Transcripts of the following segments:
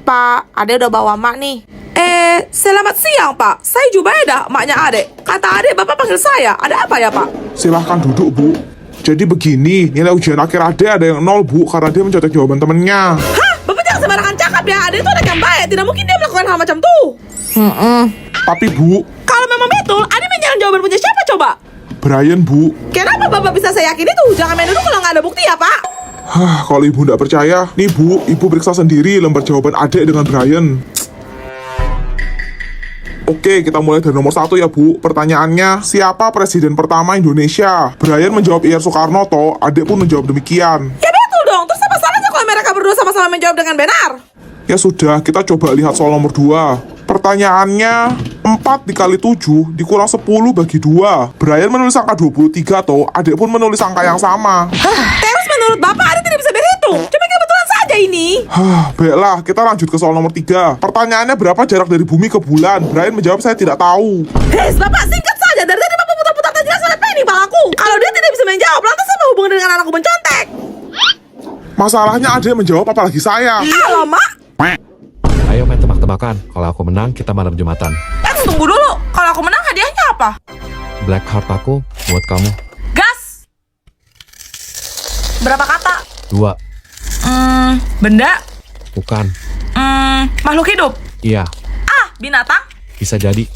Pak, Ade udah bawa mak nih. Selamat siang Pak, saya Jubaida, maknya Ade. Kata Ade Bapak panggil saya, ada apa ya Pak? Silahkan duduk, Bu. Jadi begini, nilai ujian akhir Ade ada yang 0, Bu, karena dia mencontek jawaban temennya. Hah? Bapak jangan sembarangan cakap ya, Ade itu anak yang baik. Tidak mungkin dia melakukan hal macam tuh. Tapi, Bu, Kalau memang betul, Ade menjalan jawaban punya siapa coba? Brian, Bu. Kenapa Bapak bisa saya yakin itu? Jangan main dulu kalau nggak ada bukti ya Pak. Kalau Ibu nggak percaya, nih Bu, Ibu periksa sendiri lembar jawaban Ade dengan Brian. Oke, kita mulai dari nomor 1 ya, Bu. Pertanyaannya, siapa presiden pertama Indonesia? Brian menjawab Ir Soekarno, toh. Ade pun menjawab demikian. Ya betul dong, terus apa salahnya kalau mereka berdua sama-sama menjawab dengan benar? Ya sudah, kita coba lihat soal nomor 2. Pertanyaannya, 4 dikali 7 dikurang 10 bagi 2. Brian menulis angka 23, toh. Ade pun menulis angka yang sama. Terus menurut Bapak Ade tidak bisa berhitung. Cuma kebetulan saja ini. Baiklah, kita lanjut ke soal nomor 3. Pertanyaannya, berapa jarak dari bumi ke bulan? Brian menjawab, saya tidak tahu. Guys, Bapak singkat saja. Dari tadi Bapak putar-putar tak jelas oleh pening palaku. Kalau dia tidak bisa menjawab, lantas apa hubungan dengan anakku mencontek? Masalahnya Ade menjawab apalagi saya. Halo, Mak. Ayo main tebak-tebakan. Kalau aku menang, kita malam Jumatan. Tunggu dulu. Kalau aku menang, hadiahnya apa? Black heart aku buat kamu. Gas. Berapa kata? 2. Benda. Bukan. Makhluk hidup. Iya. Binatang. Bisa jadi.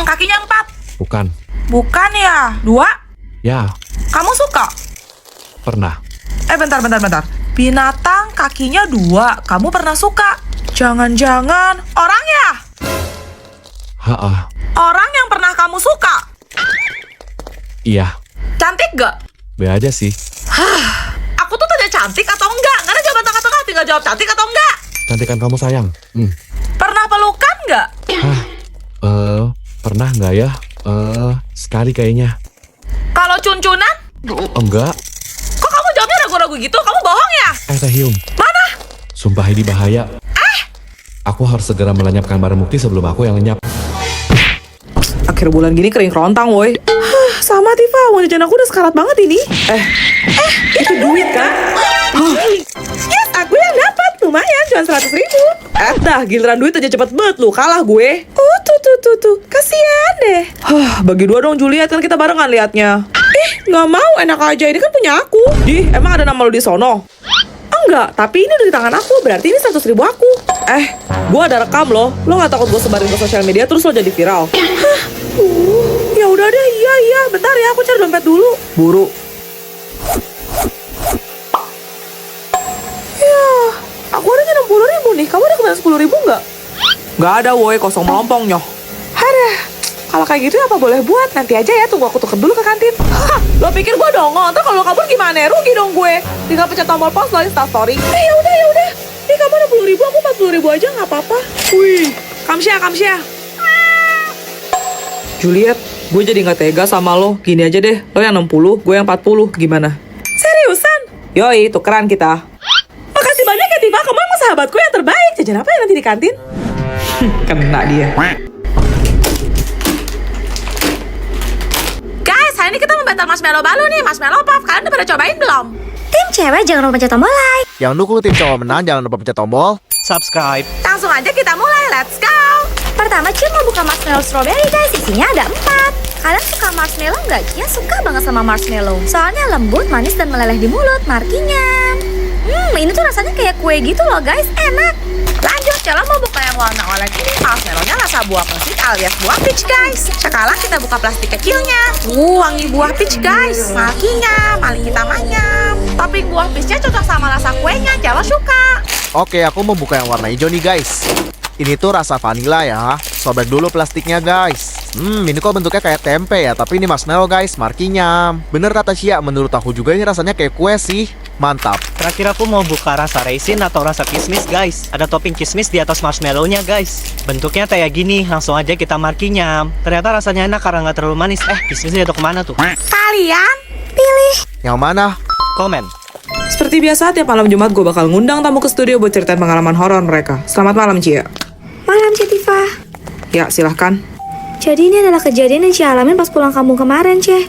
Kakinya 4. Bukan. Bukan ya. 2. Ya. Kamu suka? Pernah. Bentar. Binatang kakinya 2. Kamu pernah suka? Jangan-jangan orang ya? Orang yang pernah kamu suka? Iya. Cantik gak? B aja sih. Aku tuh tanya cantik atau enggak? Karena jawaban tengah-tengah tinggal jawab cantik atau enggak. Cantikan kamu sayang. Pernah pelukan nggak? Pernah nggak ya? Sekali kayaknya. Kalau cuncunan? Enggak. Kok kamu jawabnya ragu-ragu gitu? Kamu bohong ya? Tahyum. Mana? Sumpah ini bahaya. Aku harus segera melenyapkan barang bukti sebelum aku yang lenyap. Akhir bulan gini kering kerontang, woi. Sama Tifa, uang jajan aku udah sekarat banget ini. Itu duit kan? Yes, aku yang dapat. Lumayan, cuma 100.000. Dah, giliran duit aja cepet banget lu, kalah gue. Tuh. Kasian deh. Bagi 2 dong Juliet, kan kita barengan liatnya. Nggak mau, enak aja. Ini kan punya aku. Emang ada nama lu di sono? Enggak, tapi ini udah di tangan aku. Berarti ini 100.000 aku. Gue ada rekam loh. Lo nggak takut gue sebarin ke sosial media terus lo jadi viral? Ya udah deh, iya. Bentar ya, aku cari dompet dulu. Buru. Ya, aku adanya 60.000 nih. Kamu ada kembali 10.000 nggak? Nggak ada, woi. Kosong melompong, nyoh. Kalau kayak gitu ya apa boleh buat. Nanti aja ya, tunggu aku tuker dulu ke kantin. Lo pikir gue dongol? Ntar kalau kabur gimana? Rugi dong gue. Tinggal pencet tombol post lo Instastory. Ya udah. Nih kamu 60.000, aku 40.000 aja nggak apa-apa. Wih, kamsia. Juliet, gue jadi nggak tega sama lo. Gini aja deh, lo yang 60, gue yang 40. Gimana? Seriusan? Yoi, tukeran kita. Makasih banyak ya Tifa, kamu emang sahabatku yang terbaik. Jajan apa ya nanti di kantin? Kena dia. Guys, hari ini kita mau battle marshmallow balu nih. Marshmallow puff, kalian udah pada cobain belum? Tim cewek jangan lupa pencet tombol like. Yang dukung tim cowok menang jangan lupa pencet tombol subscribe. Langsung aja kita mulai, let's go. Pertama Cia mau buka marshmallow strawberry guys. Isinya ada 4. Kalian suka marshmallow nggak? Cia suka banget sama marshmallow. Soalnya lembut, manis, dan meleleh di mulut. Markinya ini tuh rasanya kayak kue gitu loh guys. Enak. Lanjut, Cela mau buka yang warna oranye ini. Marshmallow-nya rasa buah plastik alias buah peach guys. Sekarang kita buka plastik kecilnya. Wangi buah peach guys. Markinya, mari kita manyam. Topping buah peachnya cocok sama rasa kuenya. Cela suka. Oke, aku mau buka yang warna hijau nih guys. Ini tuh rasa vanilla ya. Sobek dulu plastiknya guys. Ini kok bentuknya kayak tempe ya. Tapi ini marshmallow guys, markinya. Bener kata Cia, menurut aku juga ini rasanya kayak kue sih. Mantap. Terakhir aku mau buka rasa raisin atau rasa kismis guys. Ada topping kismis di atas marshmallow-nya guys. Bentuknya kayak gini, langsung aja kita markinya. Ternyata rasanya enak karena nggak terlalu manis. Kismisnya jatuh kemana tuh? Kalian Pilih. Yang mana? Komen. Seperti biasa, tiap malam Jumat gue bakal ngundang tamu ke studio buat ceritain pengalaman horor mereka. Selamat malam, Cia. Malam Cia Tifa. Ya, silahkan. Jadi ini adalah kejadian yang Cia alamin pas pulang kampung kemarin, Ceh.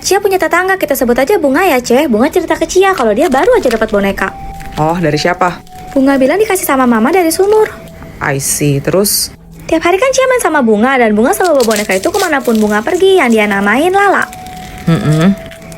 Cia punya tetangga, kita sebut aja Bunga ya, Ceh. Bunga cerita ke Cia kalau dia baru aja dapat boneka. Oh, dari siapa? Bunga bilang dikasih sama mama dari sumur. I see, terus? Tiap hari kan Cia main sama Bunga, dan Bunga selalu bawa boneka itu kemanapun Bunga pergi, yang dia namain Lala.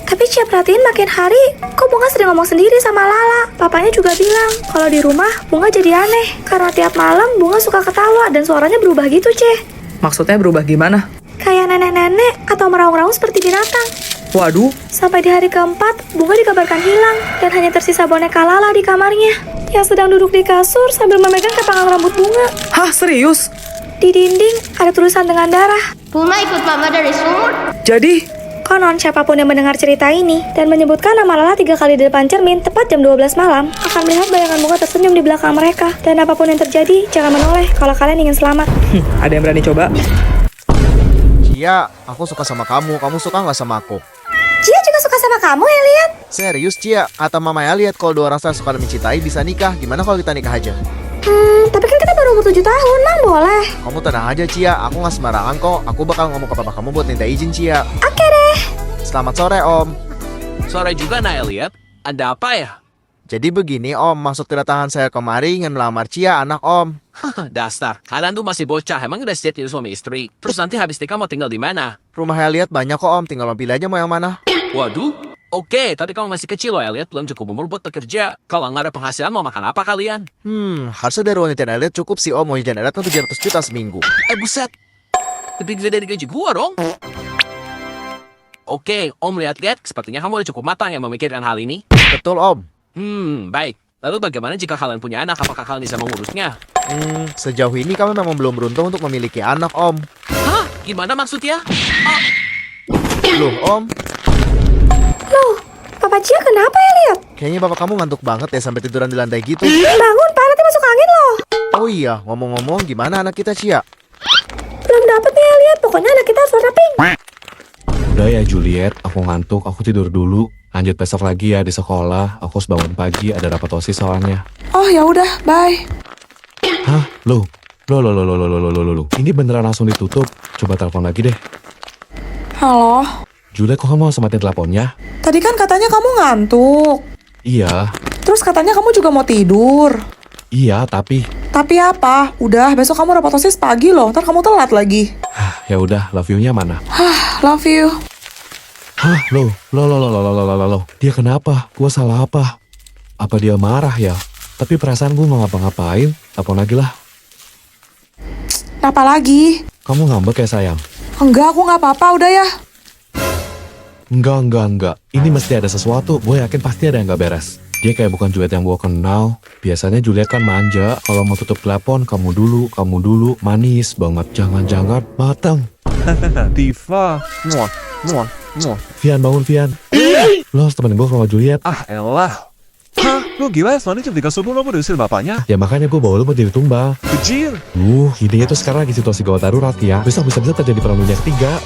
Tapi Cia perhatiin makin hari, kok Bunga sering ngomong sendiri sama Lala. Papanya juga bilang, kalau di rumah Bunga jadi aneh. Karena tiap malam Bunga suka ketawa dan suaranya berubah gitu, Ce. Maksudnya berubah gimana? Kayak nenek-nenek atau meraung-raung seperti binatang. Waduh, Sampai di hari keempat, Bunga dikabarkan hilang dan hanya tersisa boneka Lala di kamarnya, yang sedang duduk di kasur sambil memegang kepangan rambut Bunga. hah serius? Di dinding ada tulisan dengan darah. Bunga ikut mama dari sumur. Jadi, Konon siapapun yang mendengar cerita ini dan menyebutkan nama Lala 3 kali di depan cermin tepat jam 12 malam akan melihat bayangan Bunga tersenyum di belakang mereka. Dan apapun yang terjadi, jangan menoleh kalau kalian ingin selamat. ada yang berani coba? Cia, aku suka sama kamu suka nggak sama aku? Cia juga suka sama kamu, Elliot. Serius Cia, kata Mama Elliot kalau dua orang saling mencintai bisa nikah. Gimana kalau kita nikah aja? Tapi kan kita baru umur 7 tahun, Mang boleh. Kamu tenang aja Cia, aku nggak sembarangan kok. Aku bakal ngomong ke papa kamu buat minta izin Cia. Oke deh. Selamat sore Om. Sore juga nak Elliot. Ada apa ya? Jadi begini Om, maksud kedatangan saya kemari ingin melamar Cia, anak Om. Dasar, kalian tuh masih bocah. Emang udah siap jadi suami istri. Terus nanti habis nikah mau tinggal di mana? Rumah Elliot banyak kok Om, tinggal Om pilih aja mau yang mana. Waduh. Oke, tapi kamu masih kecil loh Elliot. Belum cukup umur buat bekerja. Kalau nggak ada penghasilan mau makan apa kalian? Harusnya dari wanita Elliot cukup sih Om, mau jajan Elliot kan 700 juta seminggu. Buset. Lebih gede dari gaji gua dong. Oke, Om lihat-lihat. Sepertinya kamu udah cukup matang yang memikirkan hal ini. Betul Om. Baik. Lalu bagaimana jika kalian punya anak? Apakah kalian bisa mengurusnya? Sejauh ini kami memang belum beruntung untuk memiliki anak Om. Hah? Gimana maksudnya? Loh Om, Loh, Papa Cia kenapa, Elliot? kayaknya bapak kamu ngantuk banget ya sampai tiduran di lantai gitu. Bangun, Pak, nanti masuk angin loh. Oh iya, ngomong-ngomong gimana anak kita Cia? Belum dapet nih, Elliot. Pokoknya anak kita harus warna pink. Udah ya Juliet, aku ngantuk, aku tidur dulu. Lanjut besok lagi ya di sekolah. Aku harus bangun pagi, ada rapat OSIS soalnya. Oh ya udah, bye. Hah? Loh? Loh. Ini beneran langsung ditutup. Coba telepon lagi deh. Halo, Juliet, kok kamu langsung matiin teleponnya? tadi kan katanya kamu ngantuk. Iya, Terus katanya kamu juga mau tidur. iya, tapi... Tapi apa? Udah, besok kamu rapat OSIS pagi loh, ntar kamu telat lagi. Ya udah, love you-nya mana? Love you. Hah? Loh. Dia kenapa? Gua salah apa? Apa dia marah ya? Tapi perasaan gua nggak ngapa-ngapain. Telepon lagi lah. Kenapa lagi? Kamu ngambek ya sayang? Enggak, aku nggak apa-apa, udah ya. Enggak. Ini mesti ada sesuatu. Gue yakin pasti ada yang nggak beres. Dia kayak bukan Juliet yang gue kenal. Biasanya Juliet kan manja. Kalau mau tutup telepon, kamu dulu. Manis banget. Jangan-jangan matang. Diva, Vian, bangun Vian. Lo harus temenin gue ke rumah Juliet. ah elah. Hah, lu gila ya, soalnya jam 3 subuh lo mau diusir bapaknya? Ya makanya gue bawa lo buat jadi tumbal. Kecil. Ini tuh sekarang lagi situasi gawat darurat ya. Besok bisa terjadi perang dunia ketiga.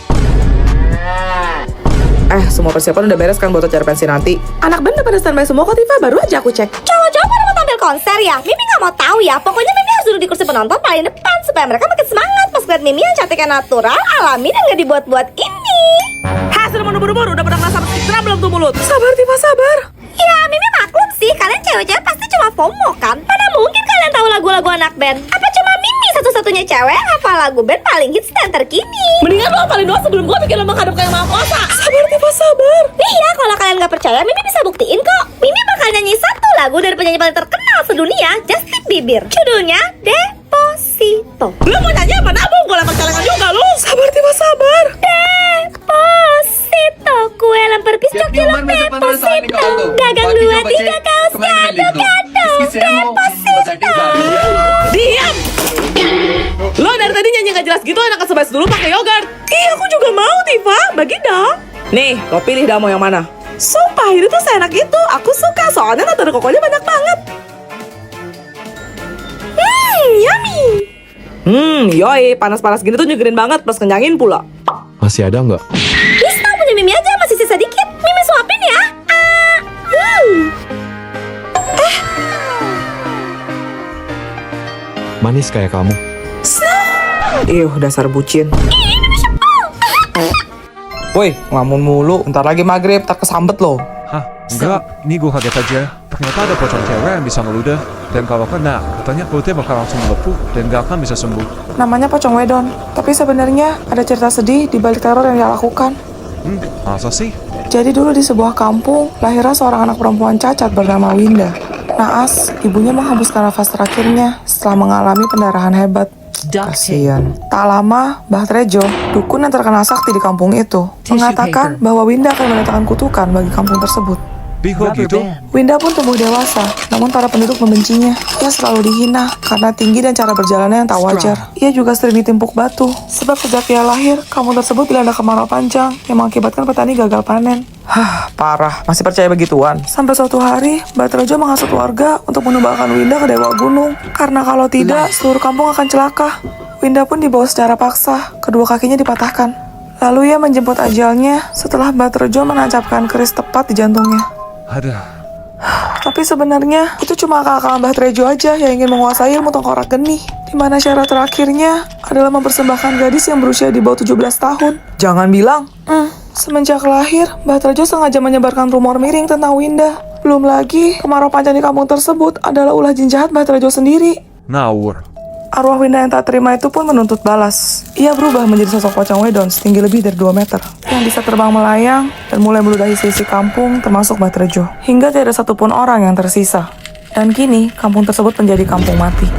Semua persiapan udah beres kan buat acara pensi nanti? Anak band udah pada standby semua kok, Tifa. Baru aja aku cek. Cowok-cowok pada mau tampil konser ya? Mimi nggak mau tahu ya. Pokoknya Mimi harus duduk di kursi penonton paling depan supaya mereka makin semangat pas lihat Mimi yang cantiknya natural, alami dan nggak dibuat-buat ini. Sudah mau buru-buru, udah pernah ngerasa citra belum tuh mulut? Sabar, Tifa, sabar. Ya, Mimi maklum sih. Kalian cewek-cewek pasti cuma FOMO kan? Mana mungkin kalian tahu lagu-lagu anak band? Apa cuma Mimi satu-satunya cewek yang hafal lagu band paling hits dan terkini? Mendingan lo hafalin doang sebelum gue bikin lo menghadap kayak maha kuasa. Sabar, Tifa, sabar. Iya, kalau kalian nggak percaya, Mimi bisa buktiin kok. Mimi bakal nyanyi satu lagu dari penyanyi paling terkenal sedunia, Justin Bieber. Judulnya Deposito. Lo mau nyanyi apa nabung? Gue lempar celengan juga lo. Sabar, Tifa, sabar. Deposito, kue lempar pisau kilo deposito. Gagang 2, 3 kaos gado-gado. Deposito. Diam! Lo dari tadi nyanyi gak jelas gitu, enak sebas dulu pakai yogurt. Iya, aku juga mau, Tifa. Bagi dong. Nih, lo pilih dah mau yang mana. Sumpah, ini tuh seenak itu. Aku suka, soalnya nata kokonya banyak banget. Yummy. Yoi, panas-panas gini tuh nyegerin banget, plus kenyangin pula. Masih ada nggak? Bisa punya Mimi aja, masih sisa dikit. Mimi suapin ya. Manis kayak kamu. Dasar bucin. Woi, ngelamun mulu. Ntar lagi maghrib, tak kesambet lo. Hah, enggak, ini gue kaget aja. ternyata ada pocong cewek yang bisa ngeludah. Dan kalau kena, katanya perutnya bakal langsung melepuh dan gak akan bisa sembuh. Namanya Pocong Wedon. Tapi sebenarnya ada cerita sedih di balik teror yang dia lakukan. Masa sih? Jadi dulu di sebuah kampung, lahirlah seorang anak perempuan cacat bernama Winda. Naas, ibunya menghembuskan nafas terakhirnya setelah mengalami pendarahan hebat. Kasian. Tak lama, Mbah Trejo, dukun yang terkenal sakti di kampung itu, mengatakan bahwa Winda akan mendatangkan kutukan bagi kampung tersebut. Biko gitu? Winda pun tumbuh dewasa, namun para penduduk membencinya. Ia selalu dihina karena tinggi dan cara berjalannya yang tak wajar. Ia juga sering ditimpuk batu, sebab sejak ia lahir, kampung tersebut dilanda kemarau panjang yang mengakibatkan petani gagal panen. Parah. Masih percaya begituan? Sampai suatu hari, Mbah Trejo menghasut warga untuk menumbalkan Winda ke Dewa Gunung. Karena kalau tidak, seluruh kampung akan celaka. Winda pun dibawa secara paksa, kedua kakinya dipatahkan. Lalu ia menjemput ajalnya setelah Mbah Trejo menancapkan keris tepat di jantungnya. Ada. Tapi sebenarnya itu cuma akal-akalan Mbah Trejo aja yang ingin menguasai ilmu tengkorak geni. Di mana syarat terakhirnya adalah mempersembahkan gadis yang berusia di bawah 17 tahun. Jangan bilang. Semenjak lahir, Mbah Trejo sengaja menyebarkan rumor miring tentang Winda. Belum lagi, kemarau panjang di kampung tersebut adalah ulah jin jahat Mbah Trejo sendiri. Ngawur. Arwah Winda yang tak terima itu pun menuntut balas. Ia berubah menjadi sosok pocong wedon setinggi lebih dari 2 meter, yang bisa terbang melayang dan mulai meludahi sisi kampung termasuk Mbah Trejo. Hingga tidak ada satupun orang yang tersisa. Dan kini, kampung tersebut menjadi kampung mati.